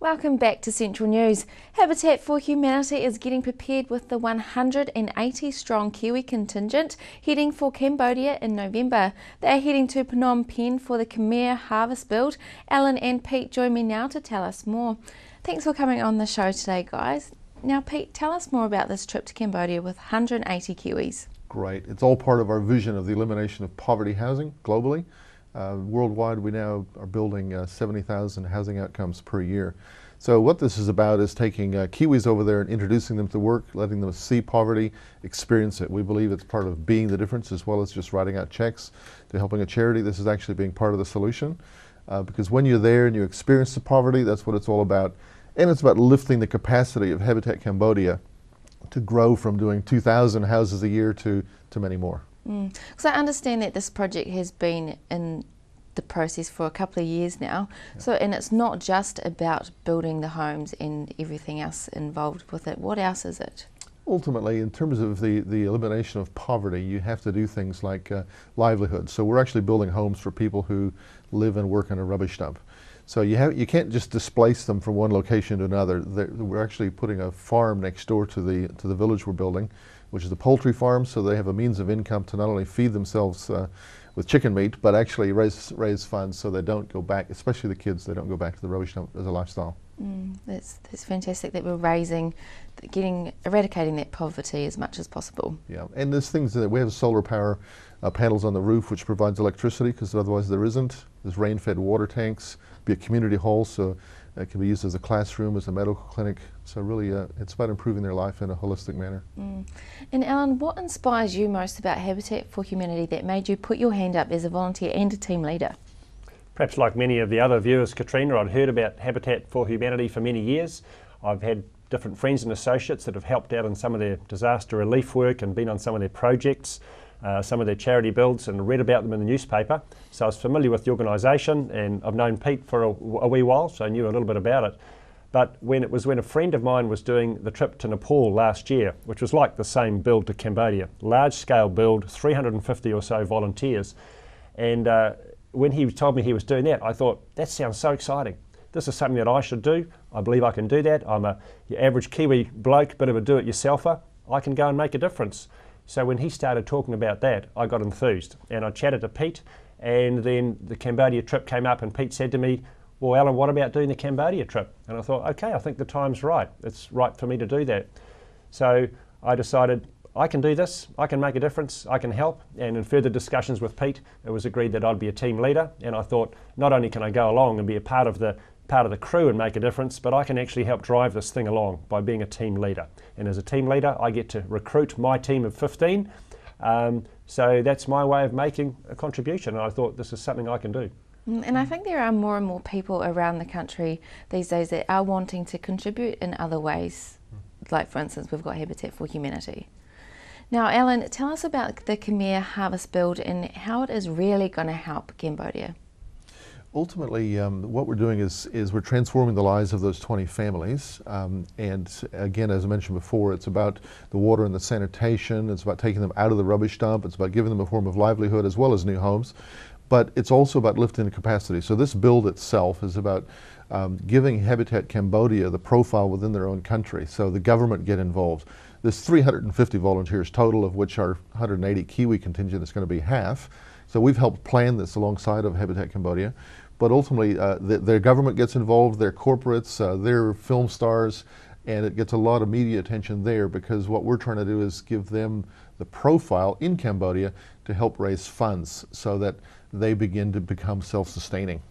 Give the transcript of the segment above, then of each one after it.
Welcome back to Central News. Habitat for Humanity is getting prepared with the 180-strong Kiwi contingent heading for Cambodia in November. They are heading to Phnom Penh for the Khmer harvest build. Alan and Pete join me now to tell us more. Thanks for coming on the show today, guys. Now, Pete, tell us more about this trip to Cambodia with 180 Kiwis. Great. It's all part of our vision of the elimination of poverty housing globally. Worldwide, we now are building 70,000 housing outcomes per year. So what this is about is taking Kiwis over there and introducing them to work, letting them see poverty, experience it. We believe it's part of being the difference as well as just writing out checks to helping a charity. This is actually being part of the solution because when you're there and you experience the poverty, that's what it's all about. And it's about lifting the capacity of Habitat Cambodia to grow from doing 2,000 houses a year to many more. Because I understand that this project has been in the process for a couple of years now. Yeah. So, and it's not just about building the homes and everything else involved with it. What else is it? Ultimately, in terms of the elimination of poverty, you have to do things like livelihood. So we're actually building homes for people who live and work in a rubbish dump. So you can't just displace them from one location to another. We're actually putting a farm next door to the village we're building, which is a poultry farm, so they have a means of income to not only feed themselves with chicken meat, but actually raise funds so they don't go back, especially the kids, they don't go back to the rubbish dump as a lifestyle. That's fantastic that we're eradicating that poverty as much as possible. Yeah, and there's things that we have solar power panels on the roof which provides electricity because otherwise there isn't. There's rain-fed water tanks, be a community hall, so it can be used as a classroom, as a medical clinic. So really it's about improving their life in a holistic manner. And Alan, what inspires you most about Habitat for Humanity that made you put your hand up as a volunteer and a team leader? Perhaps like many of the other viewers, Katrina, I'd heard about Habitat for Humanity for many years. I've had different friends and associates that have helped out in some of their disaster relief work and been on some of their projects, some of their charity builds, and read about them in the newspaper. So I was familiar with the organisation, and I've known Pete for a wee while, so I knew a little bit about it. But when a friend of mine was doing the trip to Nepal last year, which was like the same build to Cambodia, large scale build, 350 or so volunteers, and when he told me he was doing that, I thought, that sounds so exciting. This is something that I should do. I believe I can do that. I'm your average Kiwi bloke, bit of a do-it-yourselfer. I can go and make a difference. So when he started talking about that, I got enthused. And I chatted to Pete, and then the Cambodia trip came up, and Pete said to me, well, Alan, what about doing the Cambodia trip? And I thought, okay, I think the time's right. It's right for me to do that. So I decided, I can do this, I can make a difference, I can help. And in further discussions with Pete, it was agreed that I'd be a team leader. And I thought, not only can I go along and be a part of the crew and make a difference, but I can actually help drive this thing along by being a team leader. And as a team leader, I get to recruit my team of 15. So that's my way of making a contribution. And I thought this is something I can do. And I think there are more and more people around the country these days that are wanting to contribute in other ways. Like, for instance, we've got Habitat for Humanity. Now, Alan, tell us about the Khmer harvest build and how it is really going to help Cambodia. Ultimately, what we're doing is we're transforming the lives of those 20 families. And again, as I mentioned before, it's about the water and the sanitation. It's about taking them out of the rubbish dump. It's about giving them a form of livelihood as well as new homes. But it's also about lifting the capacity. So this build itself is about giving Habitat Cambodia the profile within their own country. So the government get involved. There's 350 volunteers total, of which our 180 Kiwi contingent is going to be half. So we've helped plan this alongside of Habitat Cambodia. But ultimately, their government gets involved, their corporates, their film stars, and it gets a lot of media attention there because what we're trying to do is give them the profile in Cambodia to help raise funds so that they begin to become self-sustaining.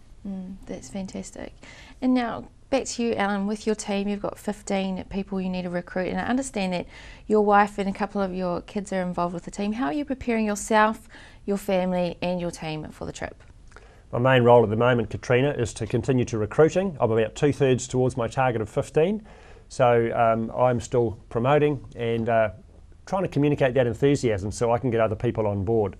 That's fantastic. And now, back to you, Alan, with your team, you've got 15 people you need to recruit, and I understand that your wife and a couple of your kids are involved with the team. How are you preparing yourself, your family, and your team for the trip? My main role at the moment, Katrina, is to continue to recruiting. I'm about 2/3 towards my target of 15. So I'm still promoting and trying to communicate that enthusiasm so I can get other people on board.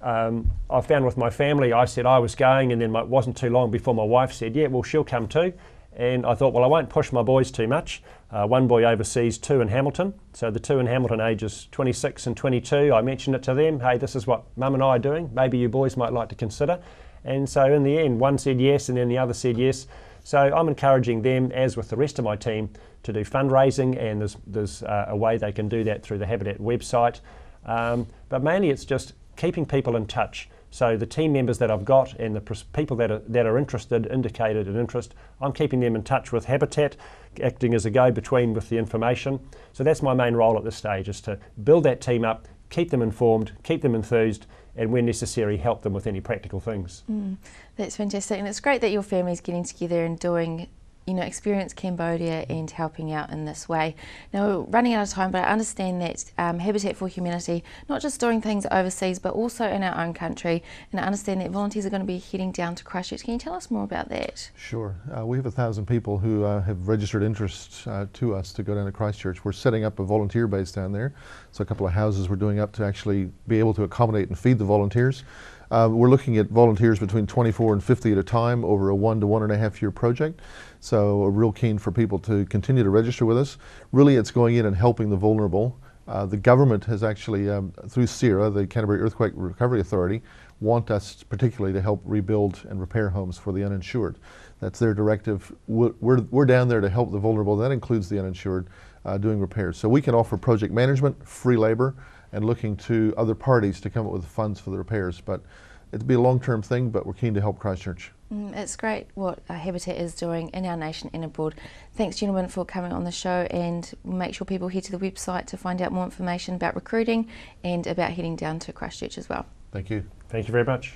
I found with my family, I said I was going, and then it wasn't too long before my wife said, yeah, well, she'll come too. And I thought, well, I won't push my boys too much. One boy overseas, 2 in Hamilton. So the 2 in Hamilton, ages 26 and 22, I mentioned it to them. Hey, this is what Mum and I are doing. Maybe you boys might like to consider. And so in the end, one said yes, and then the other said yes. So I'm encouraging them, as with the rest of my team, to do fundraising, and there's a way they can do that through the Habitat website. But mainly it's just keeping people in touch. So the team members that I've got and the people that are interested, indicated an interest, I'm keeping them in touch with Habitat, acting as a go-between with the information. So that's my main role at this stage, is to build that team up, keep them informed, keep them enthused, and when necessary help them with any practical things. That's fantastic, and it's great that your family's getting together and doing, experience Cambodia and helping out in this way. Now, we're running out of time, but I understand that Habitat for Humanity, not just doing things overseas, but also in our own country, and I understand that volunteers are going to be heading down to Christchurch. Can you tell us more about that? Sure. We have 1,000 people who have registered interest to us to go down to Christchurch. We're setting up a volunteer base down there, so a couple of houses we're doing up to actually be able to accommodate and feed the volunteers. We're looking at volunteers between 24 and 50 at a time over a 1 to 1.5 year project. So we're real keen for people to continue to register with us. Really, it's going in and helping the vulnerable. The government has actually, through CERA, the Canterbury Earthquake Recovery Authority, want us particularly to help rebuild and repair homes for the uninsured. That's their directive. We're down there to help the vulnerable. That includes the uninsured, doing repairs. So we can offer project management, free labor, and looking to other parties to come up with funds for the repairs. But it'll be a long-term thing, but we're keen to help Christchurch. It's great what Habitat is doing in our nation and abroad. Thanks, gentlemen, for coming on the show, and make sure people head to the website to find out more information about recruiting and about heading down to Christchurch as well. Thank you. Thank you very much.